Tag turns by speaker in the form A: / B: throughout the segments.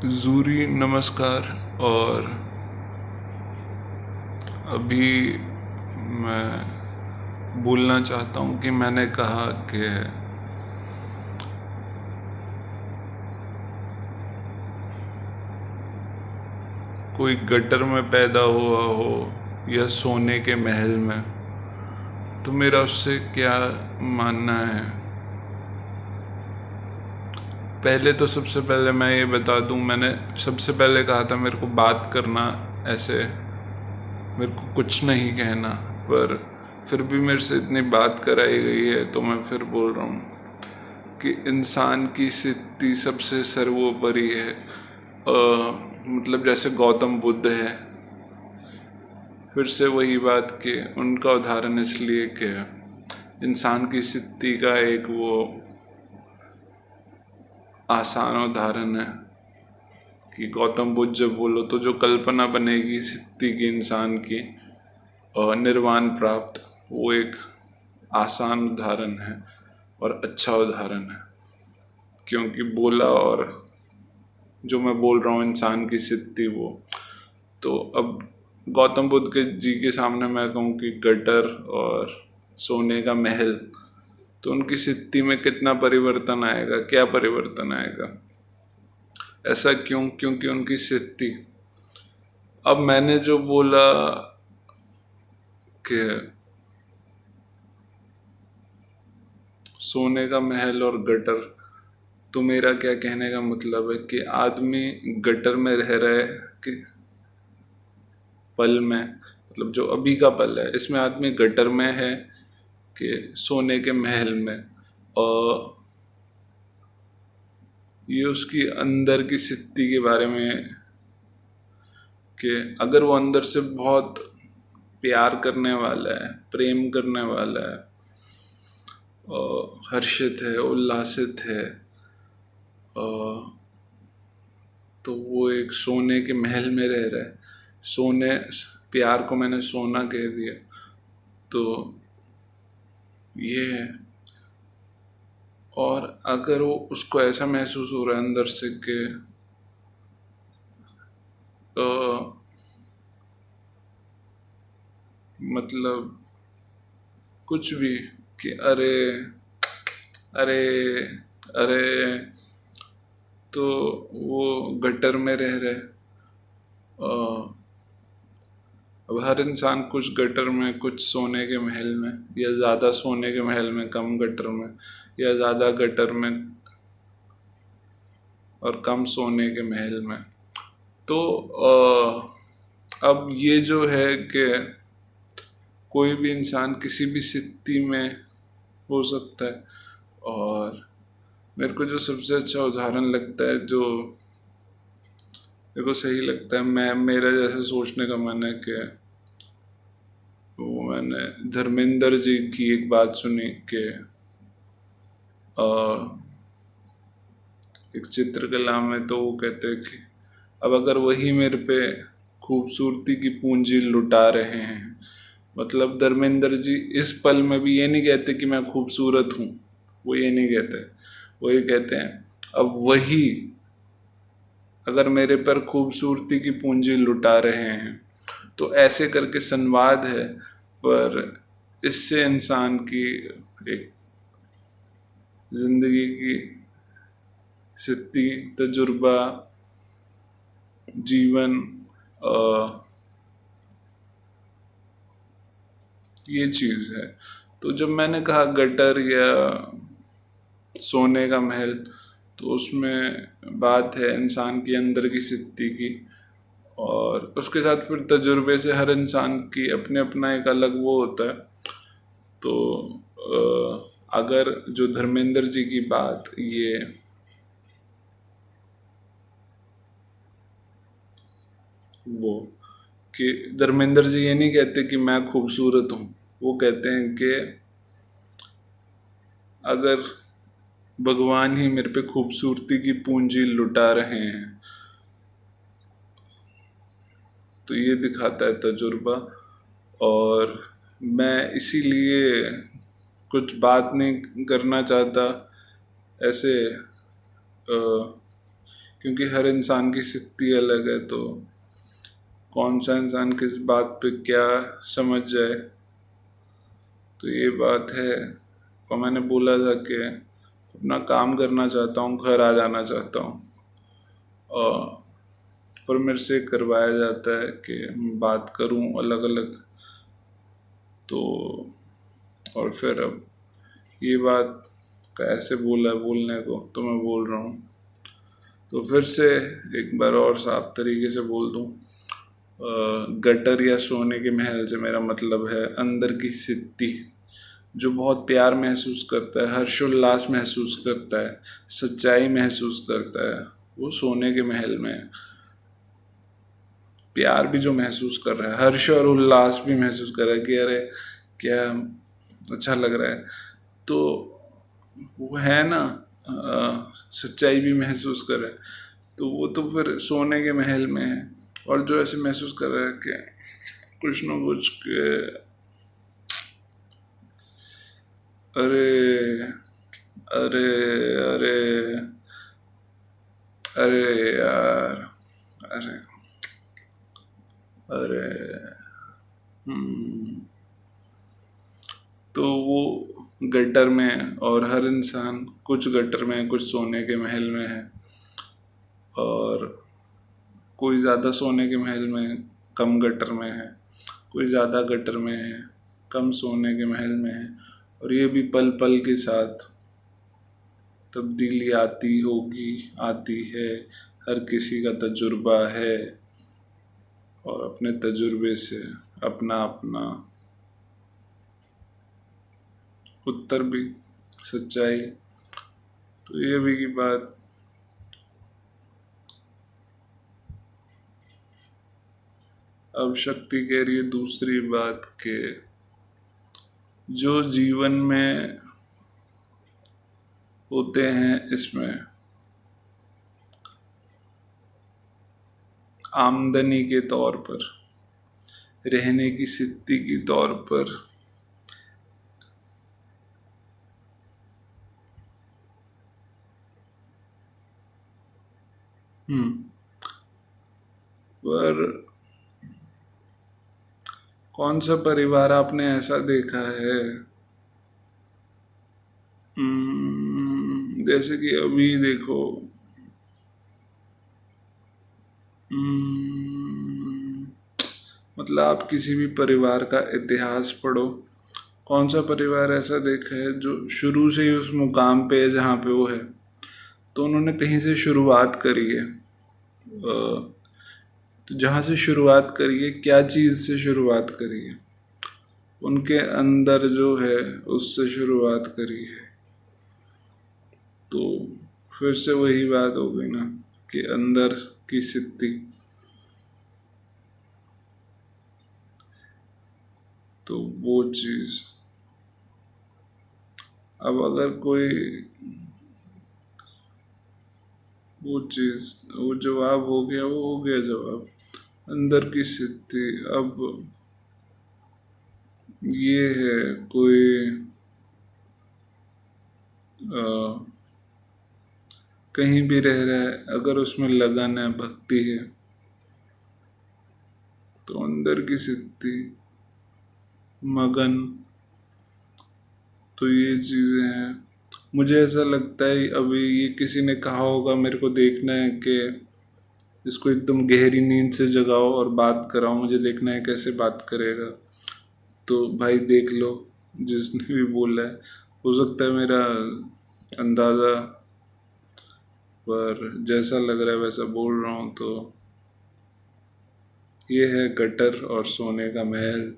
A: ज़ूरी नमस्कार। और अभी मैं बोलना चाहता हूँ कि मैंने कहा कि कोई गटर में पैदा हुआ हो या सोने के महल में, तो मेरा उससे क्या मानना है। पहले तो सबसे पहले मैं ये बता दूँ, मैंने सबसे पहले कहा था मेरे को बात करना ऐसे, मेरे को कुछ नहीं कहना, पर फिर भी मेरे से इतनी बात कराई गई है तो मैं फिर बोल रहा हूँ कि इंसान की स्थिति सबसे सर्वोपरि है। मतलब जैसे गौतम बुद्ध है, फिर से वही बात कि उनका उदाहरण इसलिए कि इंसान की स्थिति का एक वो आसान उदाहरण है कि गौतम बुद्ध जब बोलो तो जो कल्पना बनेगी स्थिति की इंसान की निर्वाण प्राप्त, वो एक आसान उदाहरण है और अच्छा उदाहरण है, क्योंकि बोला और जो मैं बोल रहा हूँ इंसान की स्थिति वो। तो अब गौतम बुद्ध के जी के सामने मैं कहूँ कि गटर और सोने का महल, तो उनकी स्थिति में कितना परिवर्तन आएगा, क्या परिवर्तन आएगा। ऐसा क्यों? क्योंकि उनकी स्थिति, अब मैंने जो बोला कि सोने का महल और गटर, तो मेरा क्या कहने का मतलब है कि आदमी गटर में रह रहा है कि पल में, मतलब जो अभी का पल है इसमें आदमी गटर में है कि सोने के महल में। और ये उसकी अंदर की स्थिति के बारे में कि अगर वो अंदर से बहुत प्यार करने वाला है, प्रेम करने वाला है, हर्षित है, उल्लासित है, तो वो एक सोने के महल में रह रहा है। सोने, प्यार को मैंने सोना कह दिया, तो ये है। और अगर वो उसको ऐसा महसूस हो रहा है अंदर से कि अ, मतलब कुछ भी, कि अरे अरे अरे, तो वो गटर में रह रहे। अब हर इंसान कुछ गटर में, कुछ सोने के महल में, या ज़्यादा सोने के महल में, कम गटर में, या ज़्यादा गटर में और कम सोने के महल में। तो अब ये जो है कि कोई भी इंसान किसी भी स्थिति में हो सकता है। और मेरे को जो सबसे अच्छा उदाहरण लगता है, जो मेरे को सही लगता है, मैं मेरा जैसे सोचने का मन है कि वो मैंने धर्मेंद्र जी की एक बात सुनी कि अ, एक चित्रकला में, तो वो कहते हैं कि अब अगर वही मेरे पे खूबसूरती की पूंजी लुटा रहे हैं, मतलब धर्मेंद्र जी इस पल में भी ये नहीं कहते कि मैं खूबसूरत हूँ, वो ये नहीं कहते, वो ये कहते हैं अब वही अगर मेरे पर खूबसूरती की पूंजी लुटा रहे हैं, तो ऐसे करके संवाद है। पर इससे इंसान की एक जिंदगी की स्थिति, तजुर्बा, जीवन, अ, ये चीज़ है। तो जब मैंने कहा गटर या सोने का महल, तो उसमें बात है इंसान की अंदर की स्थिति की, और उसके साथ फिर तजुर्बे से हर इंसान की अपने अपना एक अलग वो होता है। तो अगर जो धर्मेंद्र जी की बात, ये वो कि धर्मेंद्र जी ये नहीं कहते कि मैं खूबसूरत हूँ, वो कहते हैं कि अगर भगवान ही मेरे पे खूबसूरती की पूंजी लुटा रहे हैं, तो ये दिखाता है तजुर्बा। और मैं इसीलिए कुछ बात नहीं करना चाहता ऐसे, क्योंकि हर इंसान की स्थिति अलग है, तो कौन सा इंसान किस बात पे क्या समझ जाए, तो ये बात है। और मैंने बोला था कि अपना काम करना चाहता हूँ, घर आ जाना चाहता हूँ, और पर मेरे से करवाया जाता है कि मैं बात करूँ अलग अलग। तो और फिर अब ये बात कैसे बोला बोलने को, तो मैं बोल रहा हूँ, तो फिर से एक बार और साफ तरीके से बोल दूँ। गटर या सोने के महल से मेरा मतलब है अंदर की स्थिति, जो बहुत प्यार महसूस करता है, हर्षोल्लास महसूस करता है, सच्चाई महसूस करता है, वो सोने के महल में है। प्यार भी जो महसूस कर रहा है, हर्ष और उल्लास भी महसूस कर रहा है कि अरे क्या अच्छा लग रहा है, तो वो है ना, सच्चाई भी महसूस कर रहा है, तो वो तो फिर सोने के महल में है। और जो ऐसे महसूस कर रहा है कि कुछ न कुछ के अरे अरे अरे अरे यार, अरे अरे हम्म, तो वो गटर में, और हर इंसान कुछ गटर में कुछ सोने के महल में है, और कोई ज़्यादा सोने के महल में कम गटर में है, कोई ज़्यादा गटर में है कम सोने के महल में है। और ये भी पल पल के साथ तब्दीली आती होगी, आती है, हर किसी का तजुर्बा है, और अपने तजुर्बे से अपना अपना उत्तर भी, सच्चाई। तो ये भी की बात। अब शक्ति कह रही है दूसरी बात के जो जीवन में होते हैं, इसमें आमदनी के तौर पर, रहने की स्थिति के तौर पर, पर कौन सा परिवार आपने ऐसा देखा है, जैसे कि अभी देखो, हम्म, मतलब आप किसी भी परिवार का इतिहास पढ़ो, कौन सा परिवार ऐसा देखा है जो शुरू से ही उस मुकाम पे है जहाँ पे वो है। तो उन्होंने कहीं से शुरुआत करी है, तो जहाँ से शुरुआत करी है, क्या चीज़ से शुरुआत करी है, उनके अंदर जो है उससे शुरुआत करी है। तो फिर से वही बात हो गई ना कि अंदर की स्थिति। तो वो चीज़, अब अगर कोई वो चीज़, वो जवाब हो गया, वो हो गया जवाब, अंदर की स्थिति। अब ये है कोई कहीं भी रह रहा है, अगर उसमें लगन है, भक्ति है, तो अंदर की स्थिति, मगन, तो ये चीज़ें हैं। मुझे ऐसा लगता है अभी ये किसी ने कहा होगा, मेरे को देखना है कि इसको एकदम गहरी नींद से जगाओ और बात कराओ, मुझे देखना है कैसे बात करेगा। तो भाई देख लो, जिसने भी बोला है, हो सकता है मेरा अंदाज़ा, पर जैसा लग रहा है वैसा बोल रहा हूँ। तो ये है गटर और सोने का महल।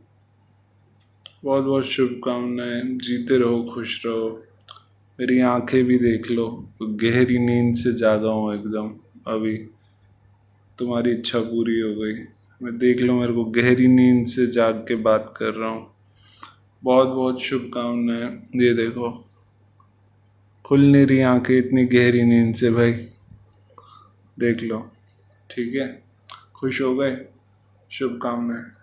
A: बहुत बहुत शुभकामनाएं, जीते रहो, खुश रहो। मेरी आंखें भी देख लो, गहरी नींद से जागा हूँ एकदम अभी, तुम्हारी इच्छा पूरी हो गई। मैं देख लो, मेरे को गहरी नींद से जाग के बात कर रहा हूँ। बहुत बहुत शुभकामनाएं। ये देखो, खुल नहीं रही आंखें इतनी गहरी नींद से भाई, देख लो। ठीक है, खुश हो गए, शुभकामनाएं।